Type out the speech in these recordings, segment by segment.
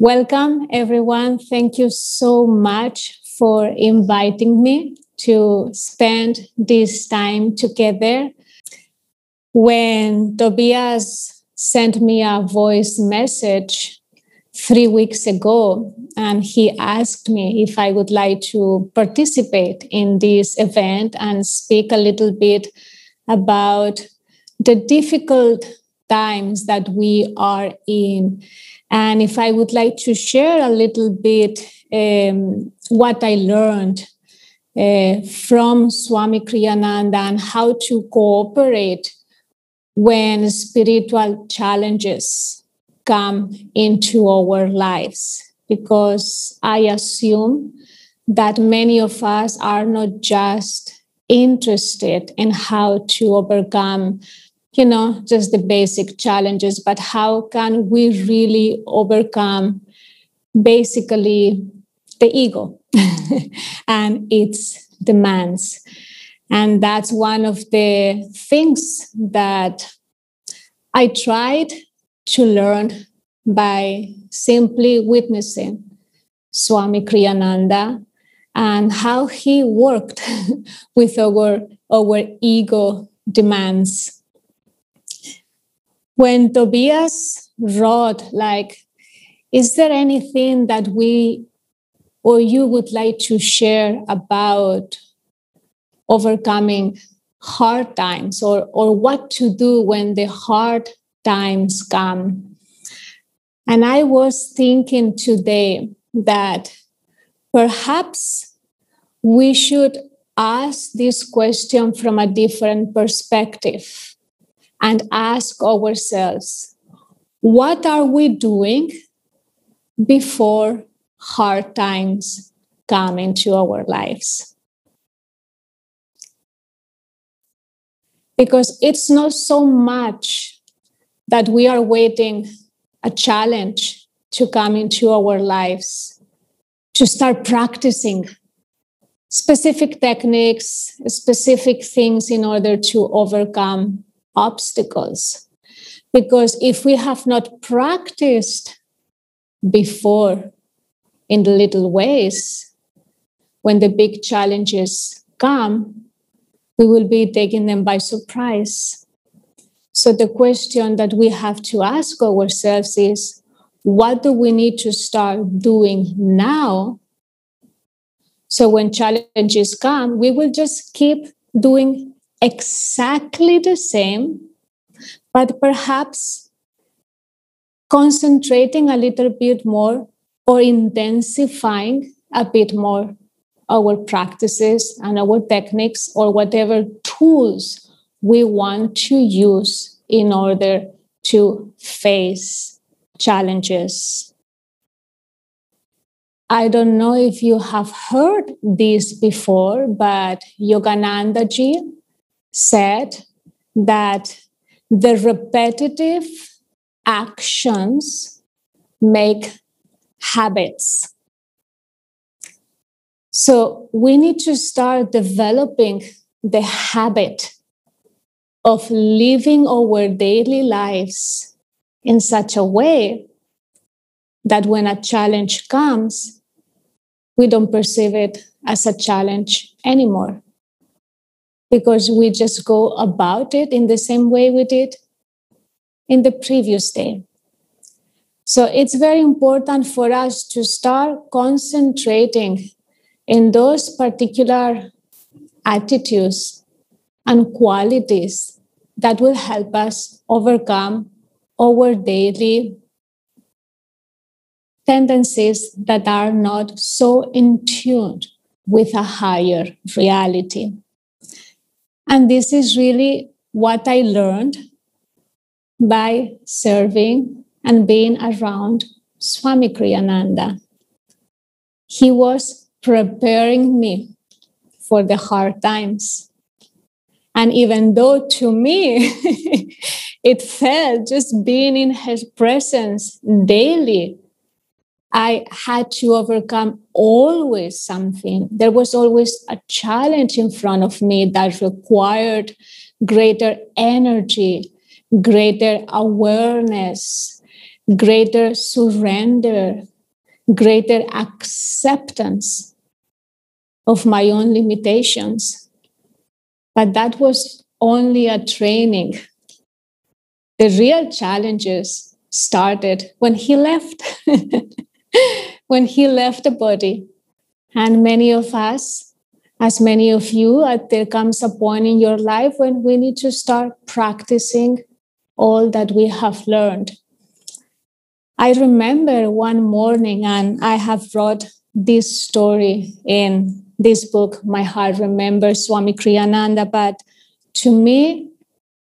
Welcome, everyone. Thank you so much for inviting me to spend this time together. When Tobias sent me a voice message 3 weeks ago, and he asked me if I would like to participate in this event and speak a little bit about the difficult times that we are in, and if I would like to share a little bit what I learned from Swami Kriyananda and how to cooperate when spiritual challenges come into our lives. Because I assume that many of us are not just interested in how to overcome just the basic challenges, but how can we really overcome basically the ego and its demands. And that's one of the things that I tried to learn by simply witnessing Swami Kriyananda and how he worked with our ego demands. When Tobias wrote, is there anything that we or you would like to share about overcoming hard times or what to do when the hard times come? And I was thinking today that perhaps we should ask this question from a different perspective and ask ourselves, what are we doing before hard times come into our lives? Because it's not so much that we are waiting a challenge to come into our lives, to start practicing specific techniques, specific things in order to overcome obstacles. Because if we have not practiced before in the little ways, when the big challenges come, we will be taking them by surprise. So the question that we have to ask ourselves is, what do we need to start doing now? So when challenges come, we will just keep doing exactly the same, but perhaps concentrating a little bit more or intensifying a bit more our practices and our techniques or whatever tools we want to use in order to face challenges. I don't know if you have heard this before, but Yoganandas said that the repetitive actions make habits. So we need to start developing the habit of living our daily lives in such a way that when a challenge comes, we don't perceive it as a challenge anymore, because we just go about it in the same way we did in the previous day. So it's very important for us to start concentrating in those particular attitudes and qualities that will help us overcome our daily tendencies that are not so in tune with a higher reality. And this is really what I learned by serving and being around Swami Kriyananda. He was preparing me for the hard times. And even though to me, it felt just being in his presence daily, I had to overcome always something. There was always a challenge in front of me that required greater energy, greater awareness, greater surrender, greater acceptance of my own limitations. But that was only a training. The real challenges started when he left, when he left the body. And many of us, as many of you, there comes a point in your life when we need to start practicing all that we have learned. I remember one morning, and I have brought this story in this book, My Heart Remembers, Swami Kriyananda, but to me,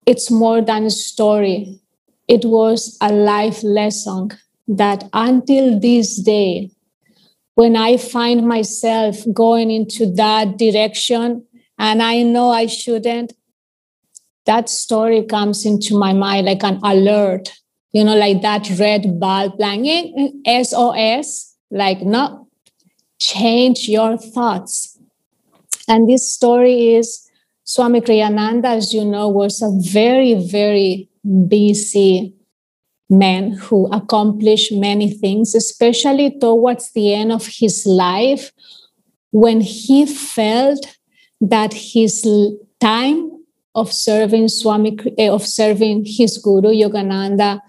it's more than a story. It was a life lesson that until this day, when I find myself going into that direction and I know I shouldn't, that story comes into my mind like an alert, like that red bulb blanging, SOS, like, no, change your thoughts. And this story is Swami Kriyananda, as you know, was a very, very busy man who accomplished many things, especially towards the end of his life, when he felt that his time of serving his guru Yogananda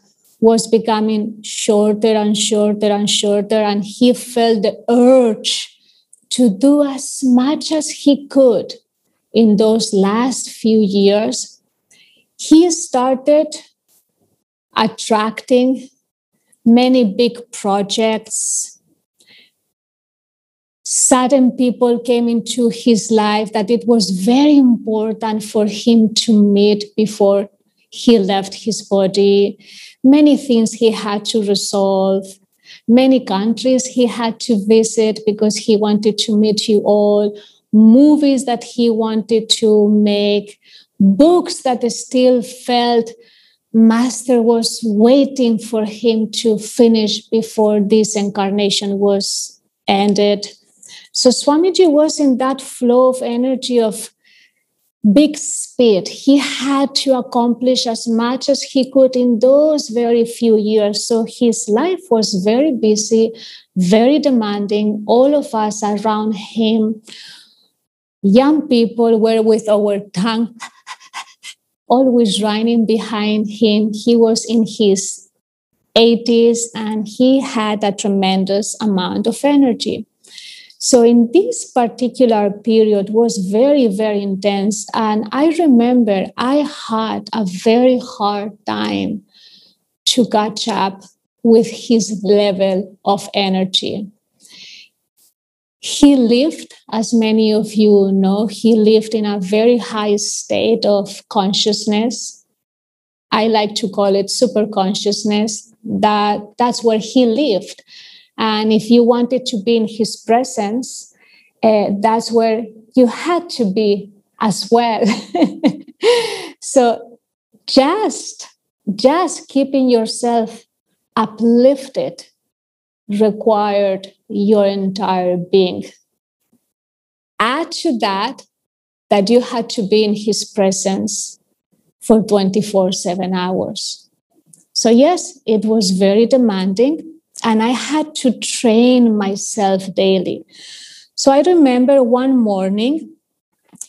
was becoming shorter and shorter and shorter, and he felt the urge to do as much as he could in those last few years. He started attracting many big projects. Certain people came into his life that it was very important for him to meet before he left his body. Many things he had to resolve. Many countries he had to visit because he wanted to meet you all. Movies that he wanted to make. Books that still felt Master was waiting for him to finish before this incarnation was ended. So Swamiji was in that flow of energy of big speed. He had to accomplish as much as he could in those very few years. So his life was very busy, very demanding. All of us around him, young people, were with our tongue always running behind him. He was in his 80s and he had a tremendous amount of energy. So in this particular period was very, very intense. And I remember I had a very hard time to catch up with his level of energy. He lived, as many of you know, he lived in a very high state of consciousness. I like to call it super consciousness. That's where he lived. And if you wanted to be in his presence, that's where you had to be as well. So just keeping yourself uplifted required your entire being. Add to that you had to be in his presence for 24/7 hours. So yes, it was very demanding, and I had to train myself daily. So I remember one morning,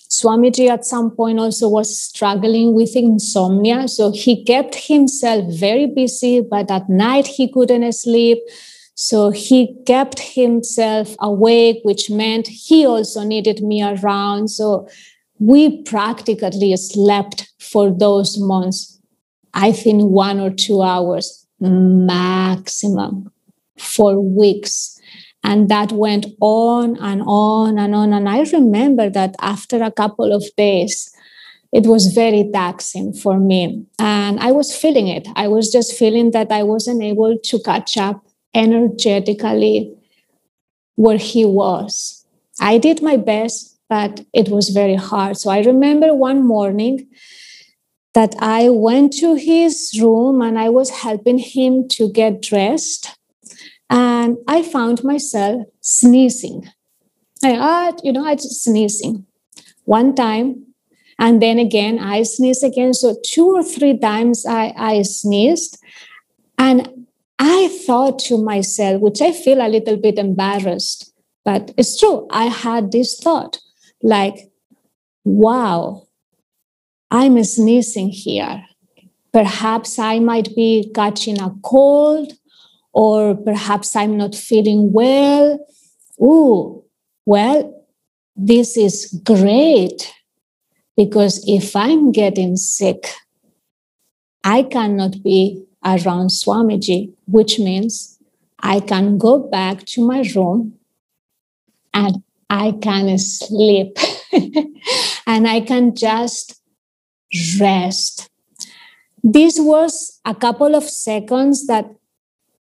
Swamiji at some point also was struggling with insomnia. So he kept himself very busy, but at night he couldn't sleep. So he kept himself awake, which meant he also needed me around. So we practically slept for those months, I think 1 or 2 hours maximum for weeks. And that went on and on and on. And I remember that after a couple of days, it was very taxing for me. And I was feeling it. I was just feeling that I wasn't able to catch up energetically where he was. I did my best, but it was very hard. So I remember one morning that I went to his room and I was helping him to get dressed. And I found myself sneezing. I just sneezing one time. And then again, I sneezed again. So 2 or 3 times I sneezed. And I thought to myself, which I feel a little bit embarrassed, but it's true. I had this thought like, wow, I'm sneezing here. Perhaps I might be catching a cold, or perhaps I'm not feeling well. Ooh, well, this is great, because if I'm getting sick, I cannot be around Swamiji, which means I can go back to my room and I can sleep and I can just rest. This was a couple of seconds that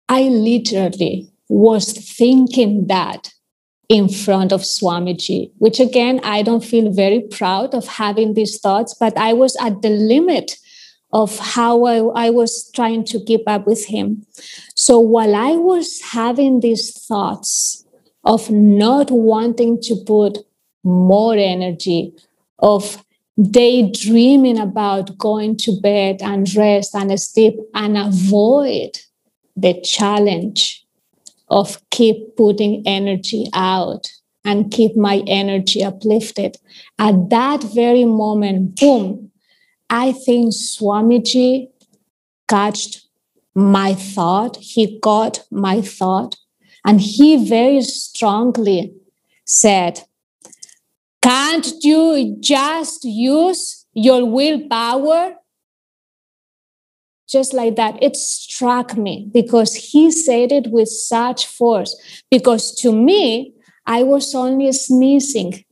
I literally was thinking that in front of Swamiji, which again, I don't feel very proud of having these thoughts, but I was at the limit of how I was trying to keep up with him. So while I was having these thoughts of not wanting to put more energy, of daydreaming about going to bed and rest and sleep and avoid the challenge of keep putting energy out and keep my energy uplifted, at that very moment, boom, I think Swamiji catched my thought. He got my thought. And he very strongly said, can't you just use your willpower? Just like that. It struck me because he said it with such force. Because to me, I was only sneezing.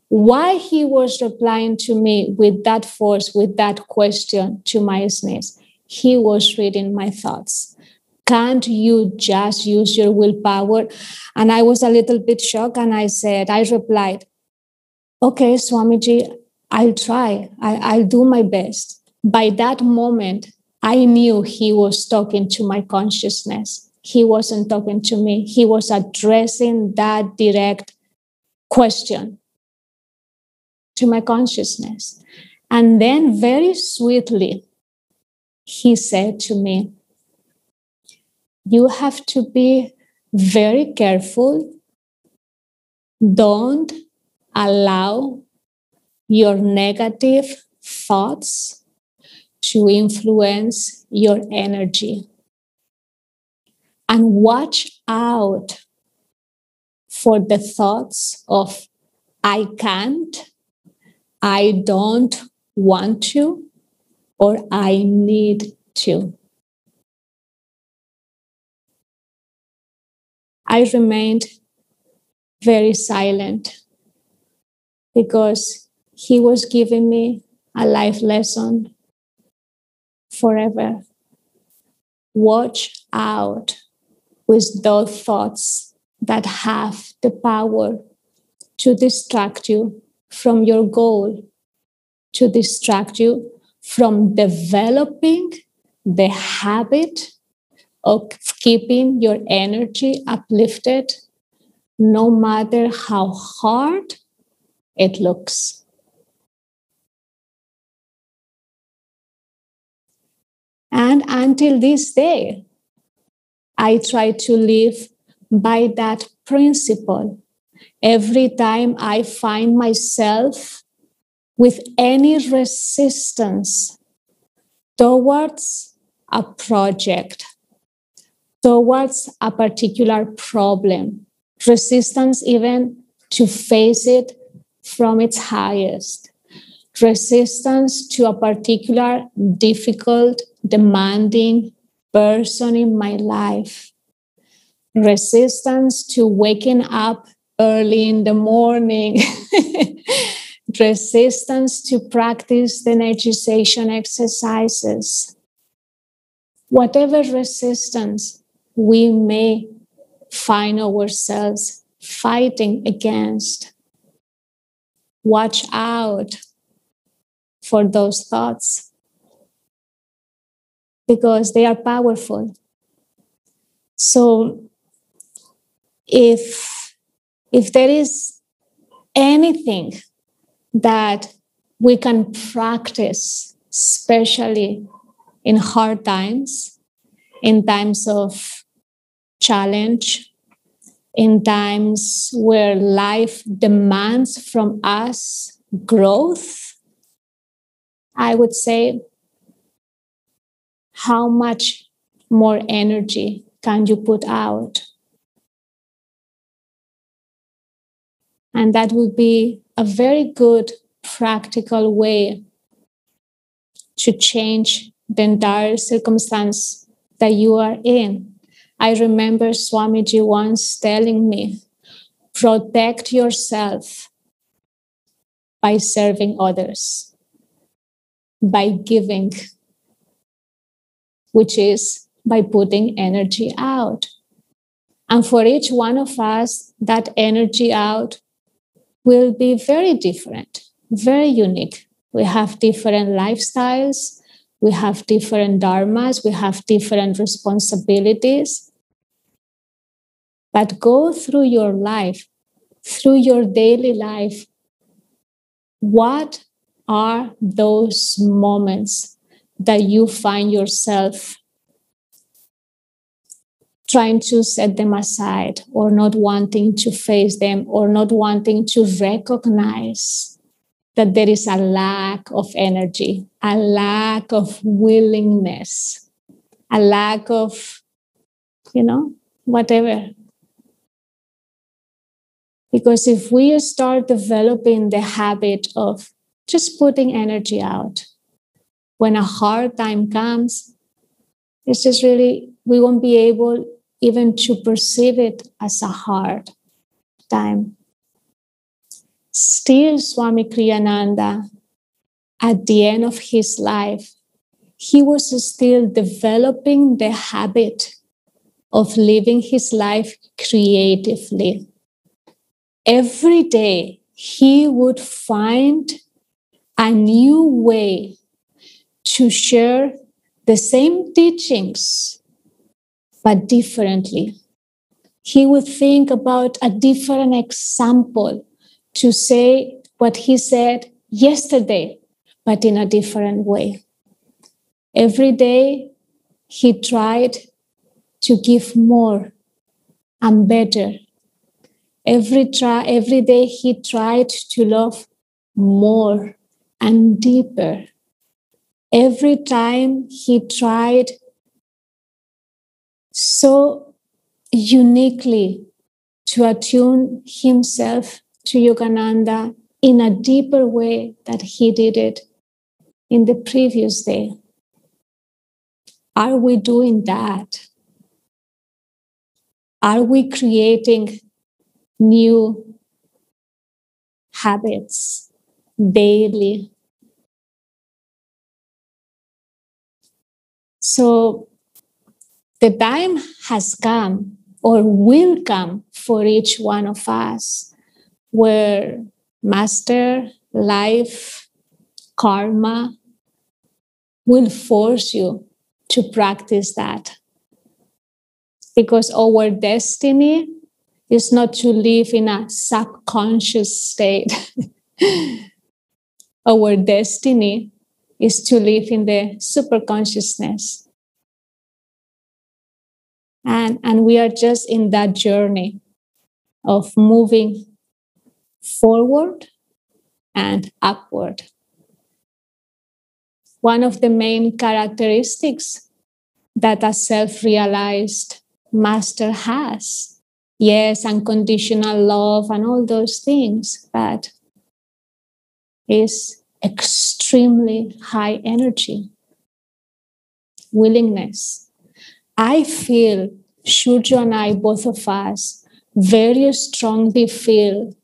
Why he was replying to me with that force, with that question to my sneeze? He was reading my thoughts. Can't you just use your willpower? And I was a little bit shocked and I replied, okay, Swamiji, I'll try. I'll do my best. By that moment, I knew he was talking to my consciousness. He wasn't talking to me. He was addressing that direct question to my consciousness. And then very sweetly, he said to me, you have to be very careful. Don't allow your negative thoughts to influence your energy. And watch out for the thoughts of I can't, I don't want to, or I need to. I remained very silent because he was giving me a life lesson forever. Watch out with those thoughts that have the power to distract you from your goal, to distract you from developing the habit of keeping your energy uplifted, no matter how hard it looks. And until this day, I try to live by that principle. Every time I find myself with any resistance towards a project, towards a particular problem, resistance even to face it from its highest, resistance to a particular difficult, demanding person in my life, resistance to waking up early in the morning, resistance to practice the energization exercises. Whatever resistance we may find ourselves fighting against, watch out for those thoughts because they are powerful. So if there is anything that we can practice, especially in hard times, in times of challenge, in times where life demands from us growth, I would say, how much more energy can you put out? And that would be a very good practical way to change the entire circumstance that you are in. I remember Swamiji once telling me, protect yourself by serving others, by giving, which is by putting energy out. And for each one of us, that energy out will be very different, very unique. We have different lifestyles, we have different dharmas, we have different responsibilities. But go through your life, through your daily life. What are those moments that you find yourself trying to set them aside, or not wanting to face them, or not wanting to recognize that there is a lack of energy, a lack of willingness, a lack of, whatever. Because if we start developing the habit of just putting energy out, when a hard time comes, it's just really, we won't be able even to perceive it as a hard time. Still, Swami Kriyananda, at the end of his life, he was still developing the habit of living his life creatively. Every day, he would find a new way to share the same teachings, but differently. He would think about a different example to say what he said yesterday, but in a different way. Every day, he tried to give more and better. Every day, he tried to love more and deeper. Every time, he tried so uniquely to attune himself to Yogananda in a deeper way that he did it in the previous day. Are we doing that? Are we creating new habits daily? So the time has come, or will come, for each one of us, where Master, life, karma will force you to practice that. Because our destiny is not to live in a subconscious state. Our destiny is to live in the superconsciousness. And we are just in that journey of moving forward and upward. One of the main characteristics that a self-realized master has, yes, unconditional love and all those things, but is extremely high energy, willingness. I feel, Shurjo and I, both of us, very strongly feel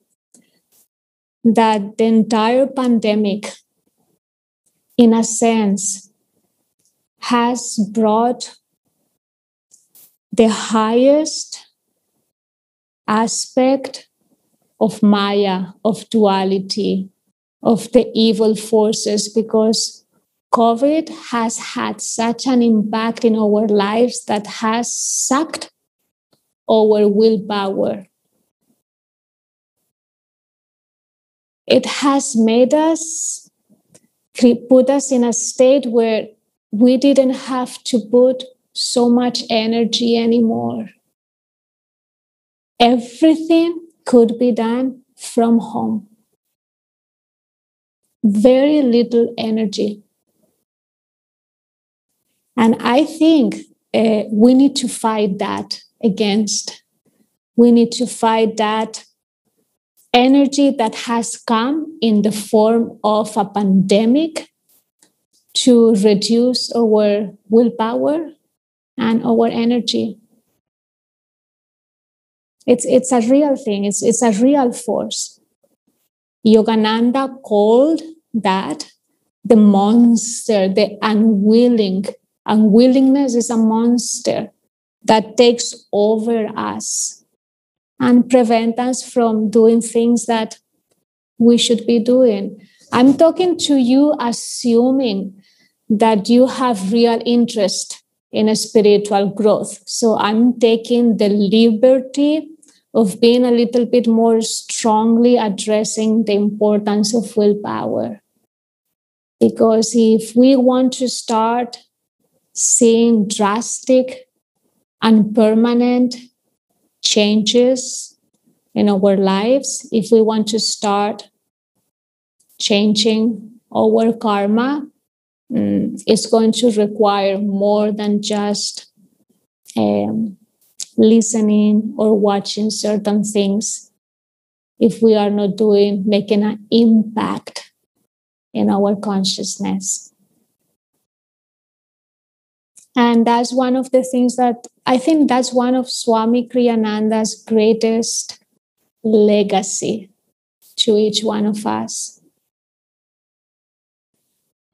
that the entire pandemic, in a sense, has brought the highest aspect of Maya, of duality, of the evil forces, because COVID has had such an impact in our lives that has sucked our willpower. It has made us, put us in a state where we didn't have to put so much energy anymore. Everything could be done from home. Very little energy. And I think we need to fight that against. We need to fight that energy that has come in the form of a pandemic to reduce our willpower and our energy. It's a real thing. It's a real force. Yogananda called that the monster, the unwillingness is a monster that takes over us and prevent us from doing things that we should be doing. I'm talking to you assuming that you have real interest in a spiritual growth. So I'm taking the liberty of being a little bit more strongly addressing the importance of willpower. Because if we want to start seeing drastic and permanent changes in our lives, if we want to start changing our karma, it's going to require more than just listening or watching certain things if we are not making an impact in our consciousness. And that's one of the things that I think that's one of Swami Kriyananda's greatest legacy to each one of us.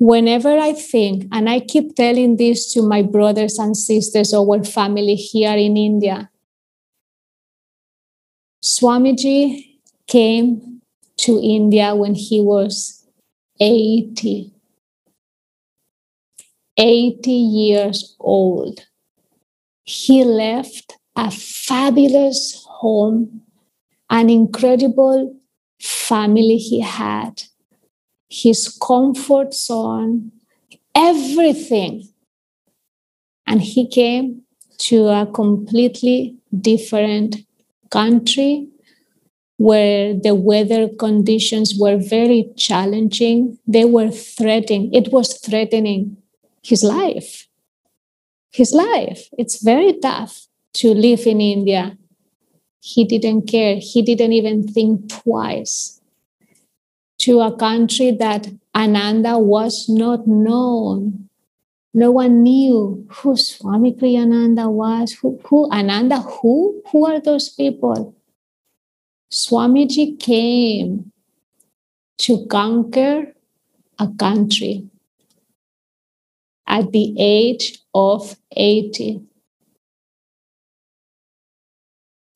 Whenever I think, and I keep telling this to my brothers and sisters, our family here in India, Swamiji came to India when he was 80 years old. He left a fabulous home, an incredible family he had, his comfort zone, everything. And he came to a completely different country where the weather conditions were very challenging. They were threatening. It was threatening his life. His life. It's very tough to live in India. He didn't care. He didn't even think twice. To a country that Ananda was not known. No one knew who Swami Kriyananda was. Who Ananda? Who? Who are those people? Swamiji came to conquer a country at the age of 80.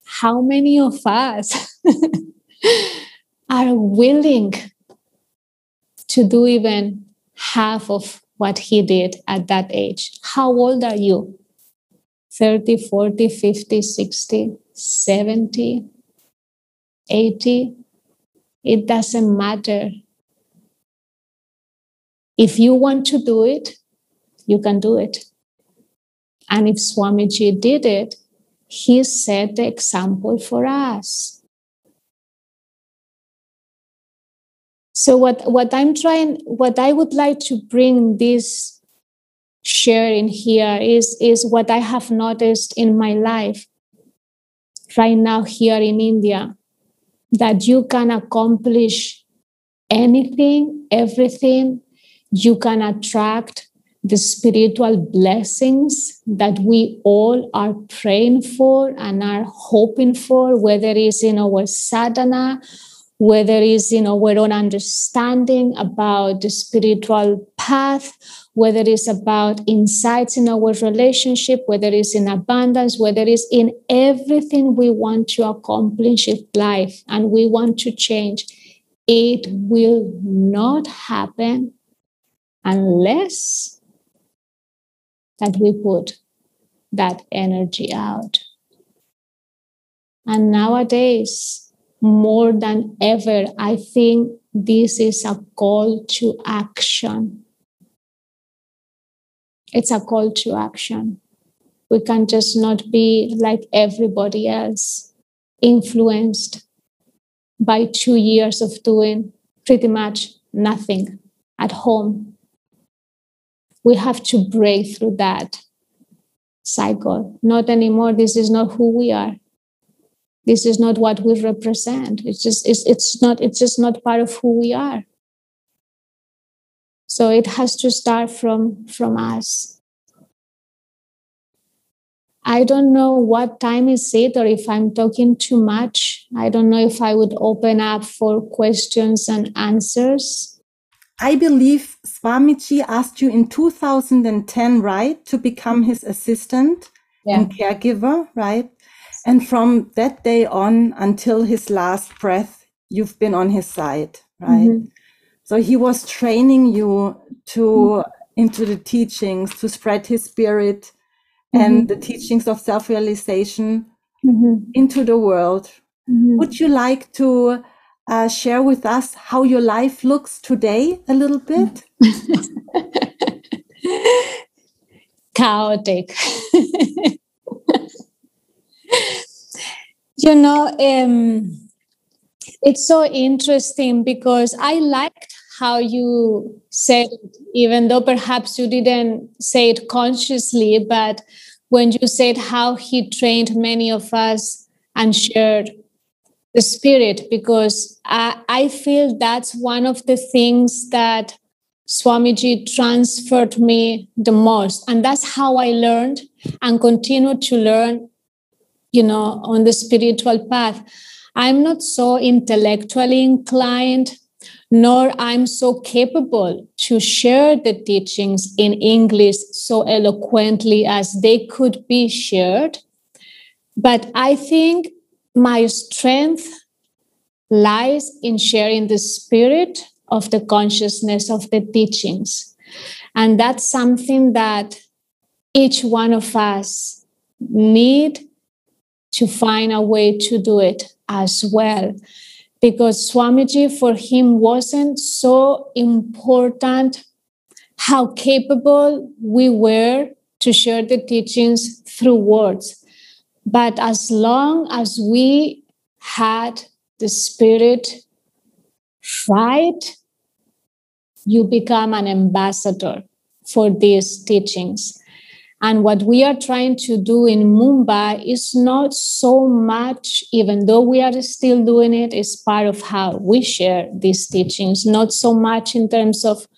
How many of us are willing to do even half of what he did at that age? How old are you? 30, 40, 50, 60, 70, 80? It doesn't matter. If you want to do it, you can do it. And if Swamiji did it, he set the example for us. So what I would like to bring this sharing here is what I have noticed in my life right now here in India, that you can accomplish anything, everything. You can attract the spiritual blessings that we all are praying for and are hoping for, whether it's in our sadhana, whether it's in our own understanding about the spiritual path, whether it's about insights in our relationship, whether it's in abundance, whether it's in everything we want to accomplish in life and we want to change. It will not happen unless that we put that energy out. And nowadays, more than ever, I think this is a call to action. It's a call to action. We can just not be like everybody else, influenced by 2 years of doing pretty much nothing at home. We have to break through that cycle. Not anymore. This is not who we are. This is not what we represent. It's just not part of who we are. So it has to start from us. I don't know what time is it, or if I'm talking too much. I don't know if I would open up for questions and answers. I believe Swamiji asked you in 2010, right, to become his assistant and caregiver, right? And from that day on until his last breath, you've been on his side, right? Mm-hmm. So he was training you into the teachings, to spread his spirit and the teachings of self-realization into the world. Would you like to share with us how your life looks today a little bit? Chaotic. It's so interesting because I liked how you said it, even though perhaps you didn't say it consciously, but when you said how he trained many of us and shared the spirit, because I feel that's one of the things that Swamiji transferred me the most. And that's how I learned and continue to learn, on the spiritual path. I'm not so intellectually inclined, nor I'm so capable to share the teachings in English so eloquently as they could be shared. But I think my strength lies in sharing the spirit of the consciousness of the teachings. And that's something that each one of us need to find a way to do it as well. Because Swamiji, for him, wasn't so important how capable we were to share the teachings through words. But as long as we had the spirit right, you become an ambassador for these teachings. And what we are trying to do in Mumbai is not so much, even though we are still doing it, is part of how we share these teachings, not so much in terms of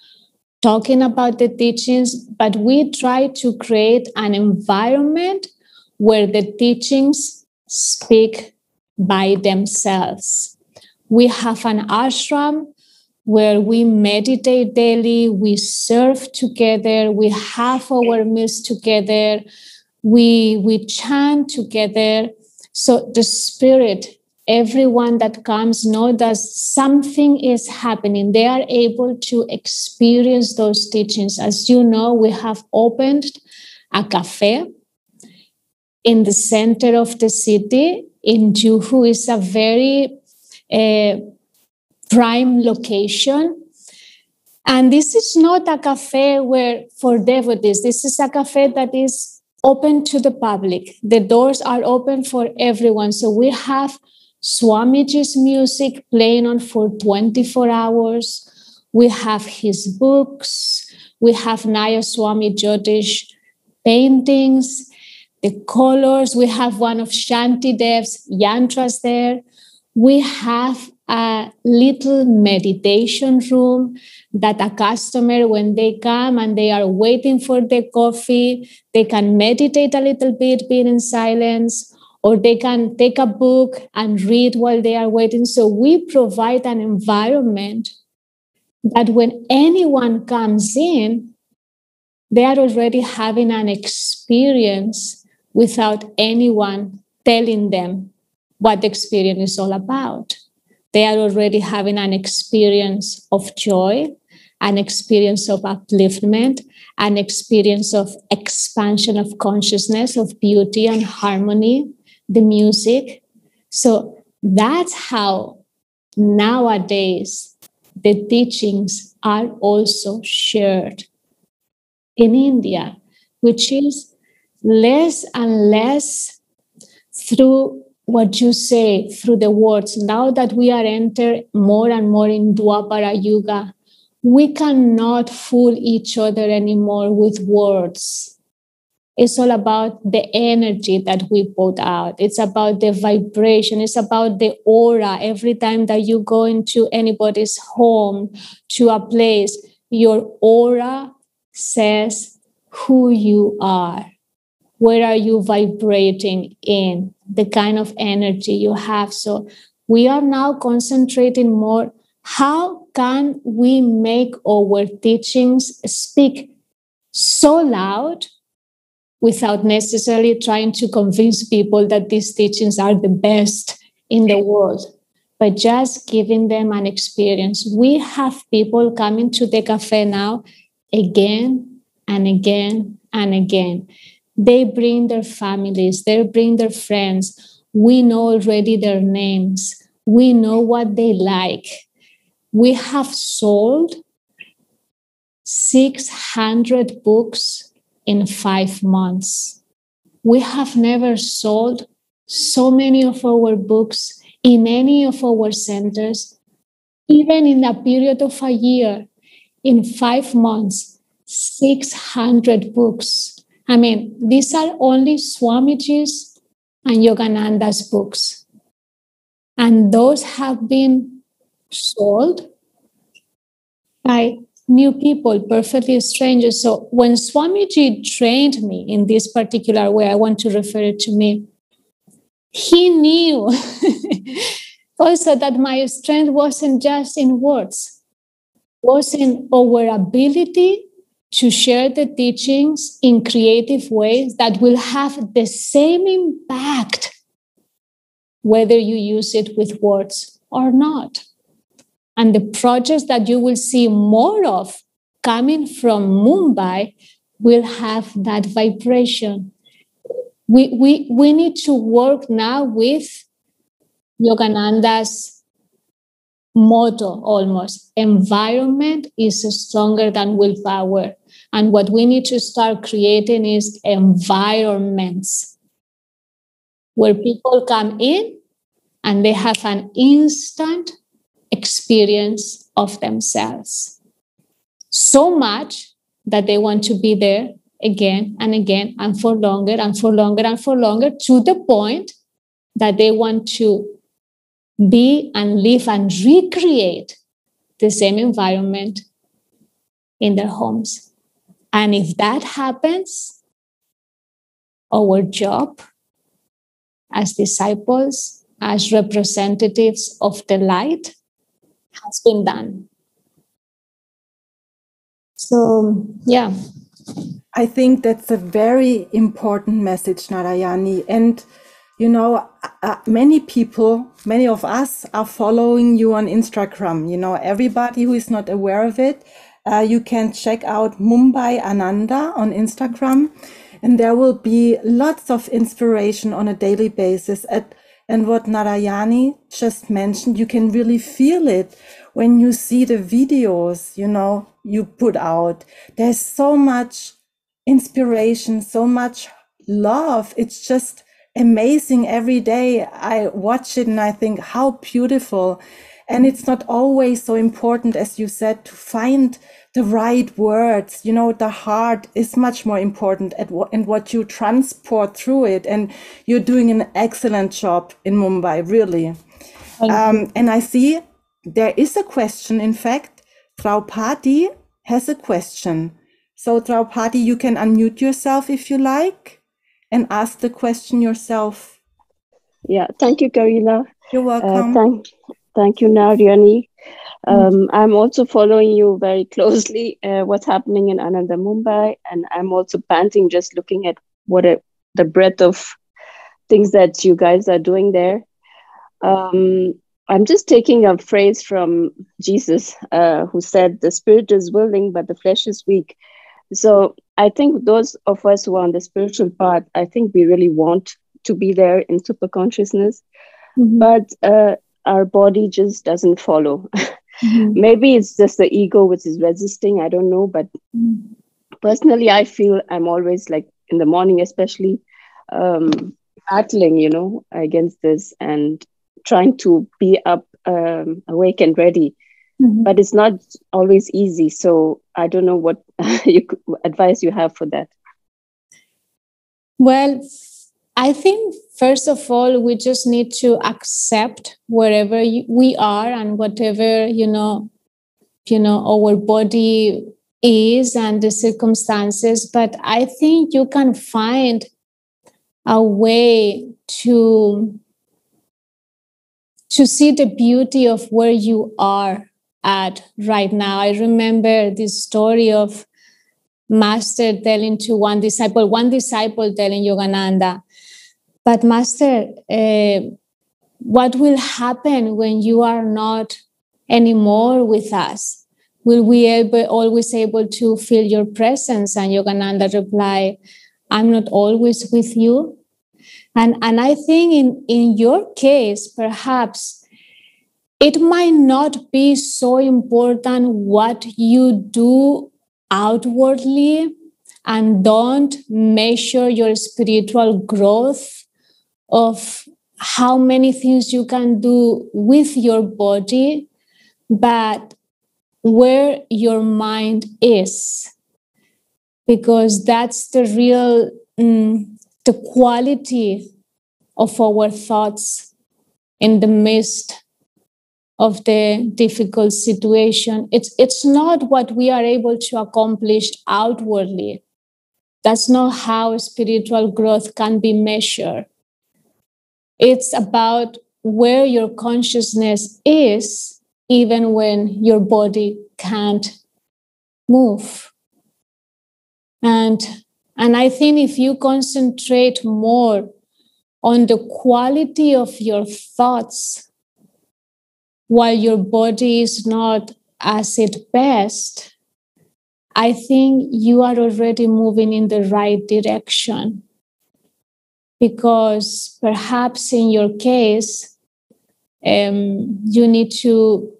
talking about the teachings, but we try to create an environment where the teachings speak by themselves. We have an ashram where we meditate daily, we serve together, we have our meals together, we chant together. So the spirit, everyone that comes knows that something is happening. They are able to experience those teachings. As you know, we have opened a cafe in the center of the city in Juhu. Is a very prime location. And this is not a cafe for devotees. This is a cafe that is open to the public. The doors are open for everyone. So we have Swamiji's music playing on for 24 hours. We have his books. We have Naya Swami Jyotish paintings, the colors. We have one of Shanti Dev's yantras there. We have a little meditation room that a customer, when they come and they are waiting for their coffee, they can meditate a little bit, being in silence, or they can take a book and read while they are waiting. So we provide an environment that when anyone comes in, they are already having an experience without anyone telling them what the experience is all about. They are already having an experience of joy, an experience of upliftment, an experience of expansion of consciousness, of beauty and harmony, the music. So that's how nowadays the teachings are also shared in India. which is less and less through what you say, through the words. Now that we are entered more and more in Dwapara Yuga, we cannot fool each other anymore with words. It's all about the energy that we put out. It's about the vibration. It's about the aura. Every time that you go into anybody's home, to a place, your aura says who you are. Where are you vibrating in? The kind of energy you have. So we are now concentrating more. How can we make our teachings speak so loud without necessarily trying to convince people that these teachings are the best in the world, but just giving them an experience? We have people coming to the cafe now again and again and again. They bring their families, they bring their friends. We know already their names. We know what they like. We have sold 600 books in 5 months. We have never sold so many of our books in any of our centers, even in a period of a year. In 5 months, 600 books. I mean, these are only Swamiji's and Yogananda's books. And those have been sold by new people, perfectly strangers. So when Swamiji trained me in this particular way, I want to refer it to me, he knew also that my strength wasn't just in words, was in our ability to share the teachings in creative ways that will have the same impact whether you use it with words or not. And the projects that you will see more of coming from Mumbai will have that vibration. We need to work now with Yogananda's motto almost. Environment is stronger than willpower. And what we need to start creating is environments where people come in and they have an instant experience of themselves. So much that they want to be there again and again and for longer and for longer and for longer, to the point that they want to be and live and recreate the same environment in their homes. And if that happens, our job as disciples, as representatives of the light, has been done. So, yeah. I think that's a very important message, Narayani. And, you know, many people, many of us are following you on Instagram. You know, everybody who is not aware of it, you can check out Mumbai Ananda on Instagram, and there will be lots of inspiration on a daily basis. And what Narayani just mentioned, you can really feel it when you see the videos, you know, you put out. There's so much inspiration, so much love. It's just amazing. Every day I watch it and I think, how beautiful. And it's not always so important, as you said, to find the right words. You know, the heart is much more important and what you transport through it. And you're doing an excellent job in Mumbai, really. And I see there is a question. In fact, Draupadi has a question. So Draupadi, you can unmute yourself if you like and ask the question yourself. Yeah, thank you, Karila. You're welcome. Thank you, Narayani. I'm also following you very closely, what's happening in Ananda, Mumbai. And I'm also panting just looking at the breadth of things that you guys are doing there. I'm just taking a phrase from Jesus, who said, the spirit is willing, but the flesh is weak. So I think those of us who are on the spiritual path, I think we really want to be there in super consciousness, but our body just doesn't follow. Maybe it's just the ego which is resisting, I don't know, but personally, I feel I'm always like in the morning, especially battling, against this and trying to be up, awake and ready. But it's not always easy. So I don't know what advice you have for that. Well, I think first of all, we just need to accept wherever we are and whatever, our body is and the circumstances. But I think you can find a way to see the beauty of where you are at right now. I remember this story of Master telling to one disciple telling Yogananda, but Master, what will happen when you are not anymore with us? Will we always able to feel your presence? And Yogananda replied, I'm not always with you. And I think in your case, perhaps it might not be so important what you do outwardly, and don't measure your spiritual growth of how many things you can do with your body, but where your mind is, because that's the real the quality of our thoughts in the midst of the difficult situation. It's not what we are able to accomplish outwardly. That's not how spiritual growth can be measured. It's about where your consciousness is, even when your body can't move. And I think if you concentrate more on the quality of your thoughts, while your body is not at its best, I think you are already moving in the right direction. Because perhaps in your case, you need to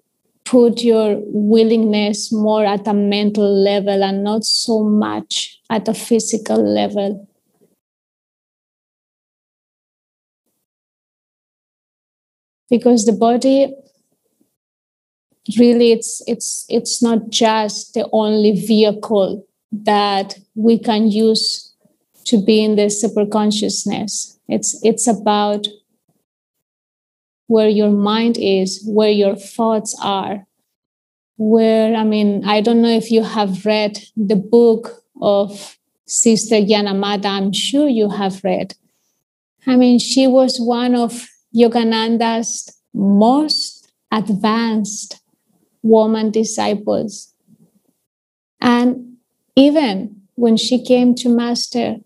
put your willingness more at a mental level and not so much at a physical level. Because the body, really, it's not just the only vehicle that we can use to be in the superconsciousness. It's about where your mind is, where your thoughts are, I don't know if you have read the book of Sister Yanamada. I'm sure you have read. She was one of Yogananda's most advanced woman disciples. And even when she came to Master,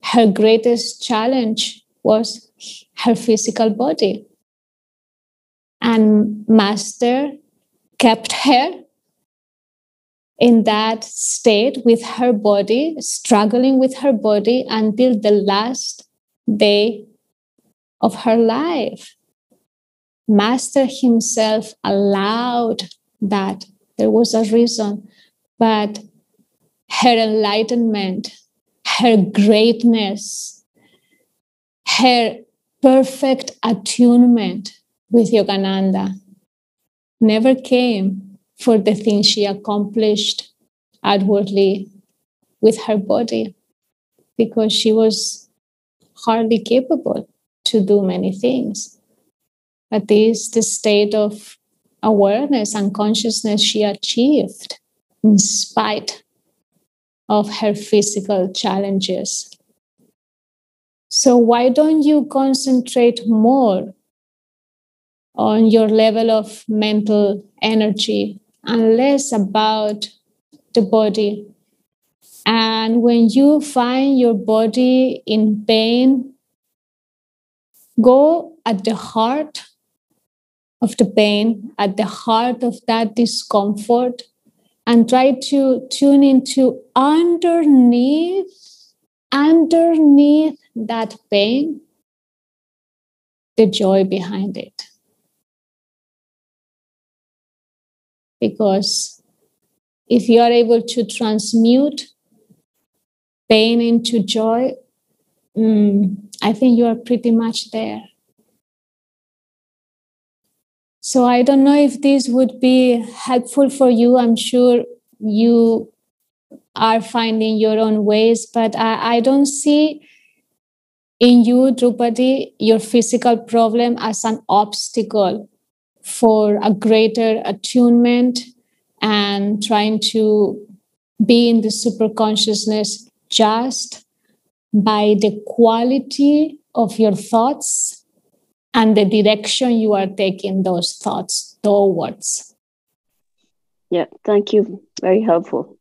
her greatest challenge was her physical body. And Master kept her in that state with her body, struggling with her body until the last day of her life. Master himself allowed that. There was a reason, but her enlightenment, her greatness, her perfect attunement with Yogananda never came for the things she accomplished outwardly with her body, because she was hardly capable to do many things. But this is the state of awareness and consciousness she achieved in spite of her physical challenges. So why don't you concentrate more on your level of mental energy and less about the body? And when you find your body in pain, go at the heart of the pain, at the heart of that discomfort, and try to tune into underneath that pain, the joy behind it. Because if you are able to transmute pain into joy, I think you are pretty much there. So I don't know if this would be helpful for you. I'm sure you are finding your own ways, but I don't see in you, Drupadi, your physical problem as an obstacle for a greater attunement and trying to be in the super consciousness just by the quality of your thoughts and the direction you are taking those thoughts towards. Yeah, thank you. Very helpful.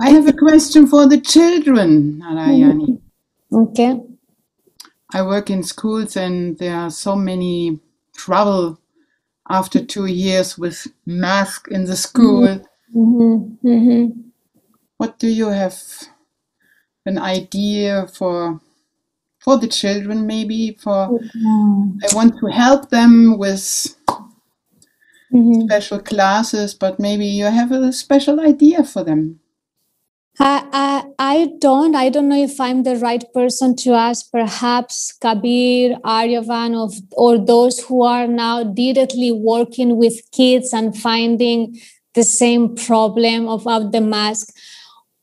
I have a question for the children, Narayani. Okay. I work in schools and there are so many trouble after 2 years with mask in the school. What do you have an idea for the children, maybe for I want to help them with special classes, but maybe you have a special idea for them. I don't know if I'm the right person to ask. Perhaps Kabir, Aryavan, or those who are now directly working with kids and finding the same problem of the mask.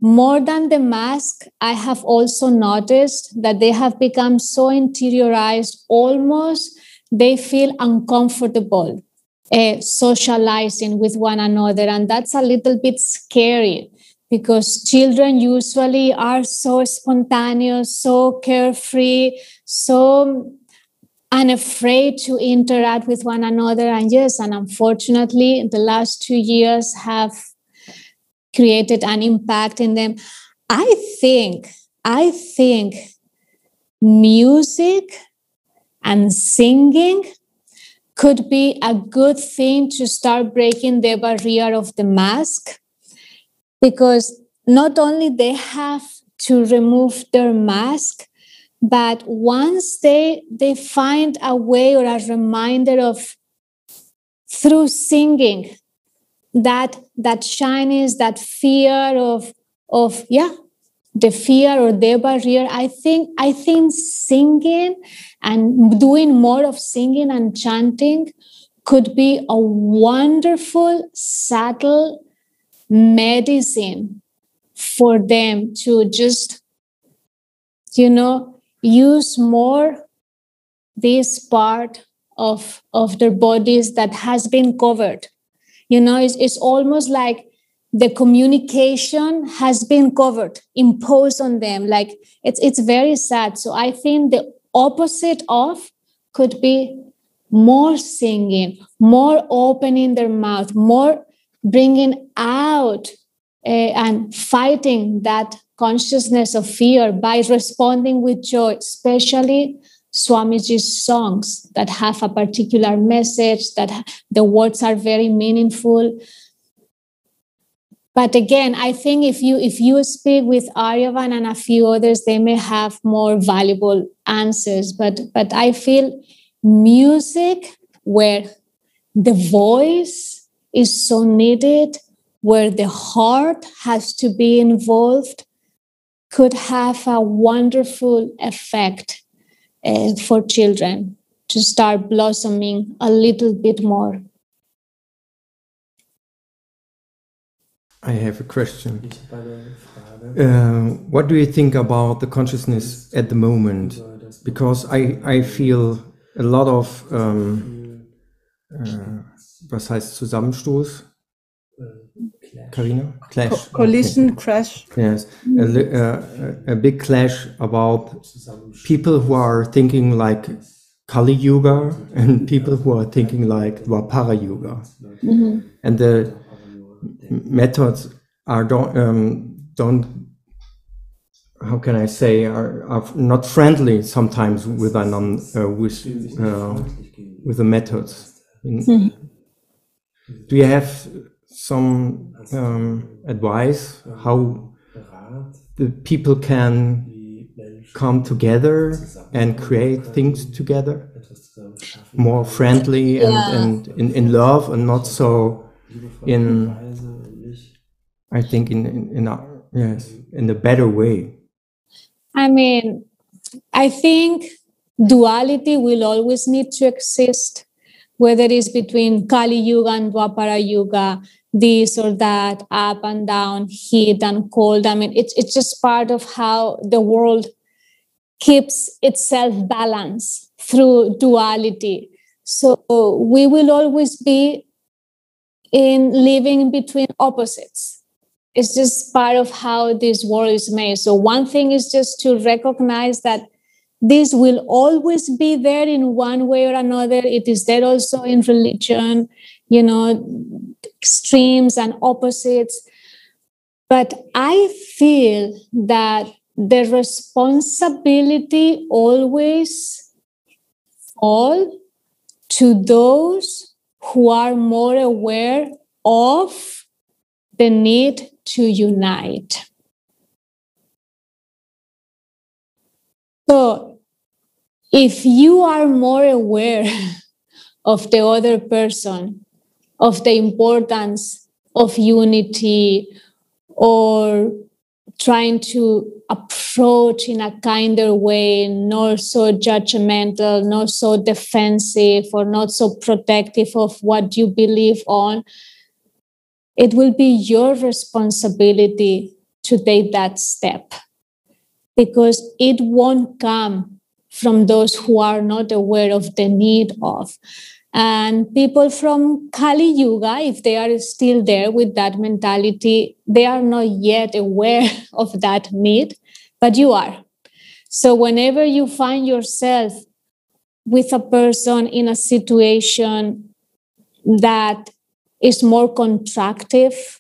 More than the mask, I have also noticed that they have become so interiorized, almost they feel uncomfortable socializing with one another. And that's a little bit scary, because children usually are so spontaneous, so carefree, so unafraid to interact with one another. And yes, and unfortunately, the last 2 years have created an impact in them. I think music and singing could be a good thing to start breaking the barrier of the mask, because not only they have to remove their mask, but once they find a way or a reminder of, through singing, that shyness, that fear of the fear or their barrier, I think singing and doing more of singing and chanting could be a wonderful, subtle medicine for them to just, use more this part of their bodies that has been covered. It's almost like the communication has been covered, imposed on them. Like it's very sad. So I think the opposite of could be more singing, more opening their mouth, more bringing out and fighting that consciousness of fear by responding with joy, especially Swamiji's songs that have a particular message, that the words are very meaningful. But again, I think if you speak with Aryavan and a few others, they may have more valuable answers. But I feel music where the voice is so needed, where the heart has to be involved, could have a wonderful effect for children to start blossoming a little bit more. I have a question. What do you think about the consciousness at the moment? Because I feel a lot of was heißt Zusammenstoß? Karina? Clash. Collision, okay. crash. Yes, a big clash about people who are thinking like Kali Yuga and people who are thinking like Dwapara Yuga. And the methods are don't how can I say are not friendly sometimes with the methods. Do you have some advice how the people can come together and create things together more friendly and in love, and not so in I think in Yes, in a better way. I mean, I think duality will always need to exist, whether it's between Kali Yuga and Dwapara Yuga, this or that, up and down, heat and cold. I mean, it's just part of how the world keeps itself balanced through duality. So we will always be in living between opposites. It's just part of how this world is made. So one thing is just to recognize that this will always be there in one way or another. It is there also in religion, extremes and opposites. But I feel that the responsibility always falls to those who are more aware of the need to unite. So if you are more aware of the other person, of the importance of unity, or trying to approach in a kinder way, not so judgmental, not so defensive, or not so protective of what you believe on, it will be your responsibility to take that step, because it won't come from those who are not aware of the need of. And people from Kali Yuga, if they are still there with that mentality, they are not yet aware of that need, but you are. So whenever you find yourself with a person in a situation that is more contractive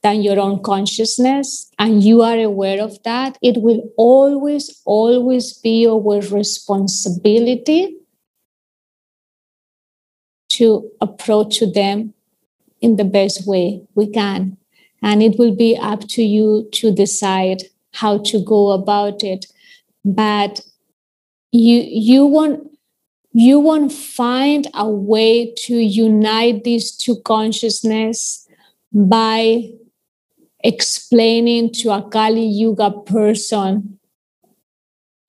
than your own consciousness, and you are aware of that, it will always, always be our responsibility to approach them in the best way we can. And it will be up to you to decide how to go about it. But you won't find a way to unite these two consciousness by explaining to a Kali Yuga person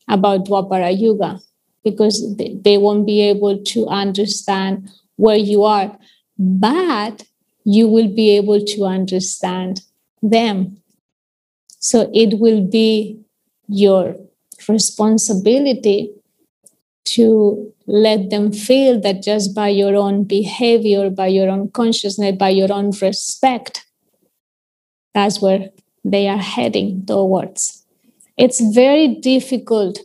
about Dwapara Yuga, because they won't be able to understand where you are, but you will be able to understand them. So it will be your responsibility to let them feel that just by your own behavior, by your own consciousness, by your own respect, that's where they are heading towards. It's very difficult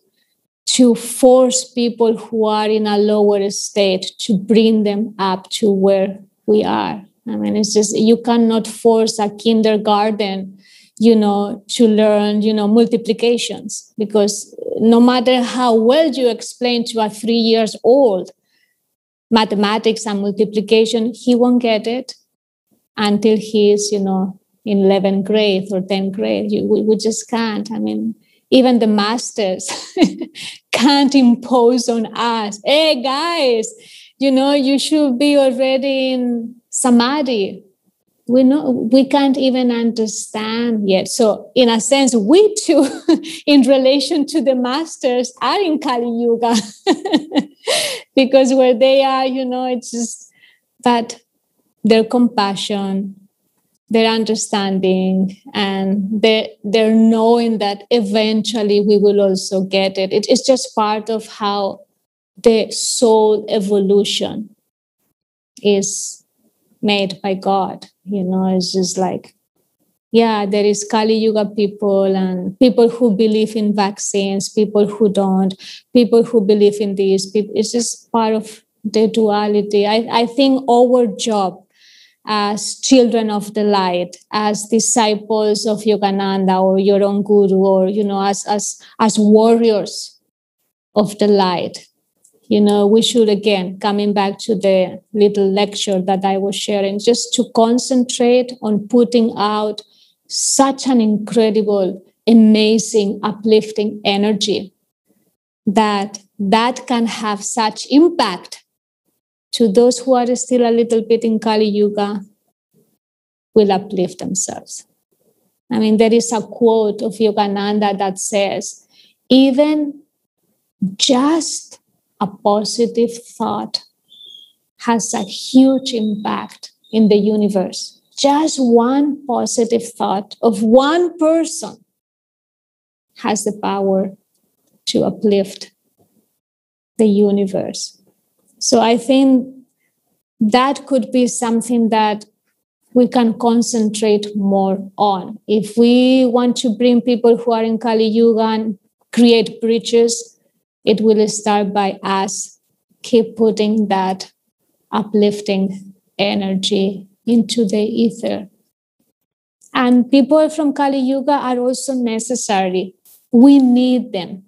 to force people who are in a lower state to bring them up to where we are. I mean, it's just, you cannot force a kindergarten, to learn, multiplications, because no matter how well you explain to a 3-year-old mathematics and multiplication, he won't get it until he is, in 11th grade or 10th grade. We just can't. I mean, even the masters can't impose on us, hey guys, you should be already in samadhi. We can't even understand yet. So in a sense, we too, in relation to the masters, are in Kali Yuga. Because where they are, it's just that their compassion, their understanding, and their knowing that eventually we will also get it. It's just part of how the soul evolution is made by God. It's just like, yeah, there is Kali Yuga people and people who believe in vaccines, people who don't, people who believe in this. It's just part of the duality. I think our job as children of the light, as disciples of Yogananda or your own guru, or, as warriors of the light, we should, again, coming back to the little lecture that I was sharing, just to concentrate on putting out such an incredible, amazing, uplifting energy that can have such impact to those who are still a little bit in Kali Yuga, will uplift themselves. I mean, there is a quote of Yogananda that says, even just a positive thought has a huge impact in the universe. Just one positive thought of one person has the power to uplift the universe. So I think that could be something that we can concentrate more on. If we want to bring people who are in Kali Yuga and create bridges, it will start by us keep putting that uplifting energy into the ether. And people from Kali Yuga are also necessary. We need them.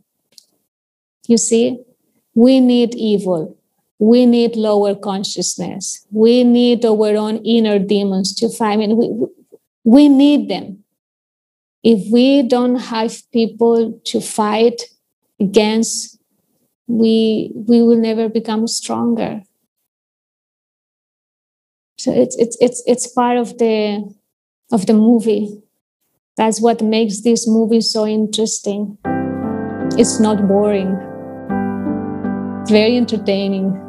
You see, we need evil. We need lower consciousness. We need our own inner demons to fight. I mean, we need them. If we don't have people to fight against, we will never become stronger. So it's part of the movie. That's what makes this movie so interesting. It's not boring. It's very entertaining.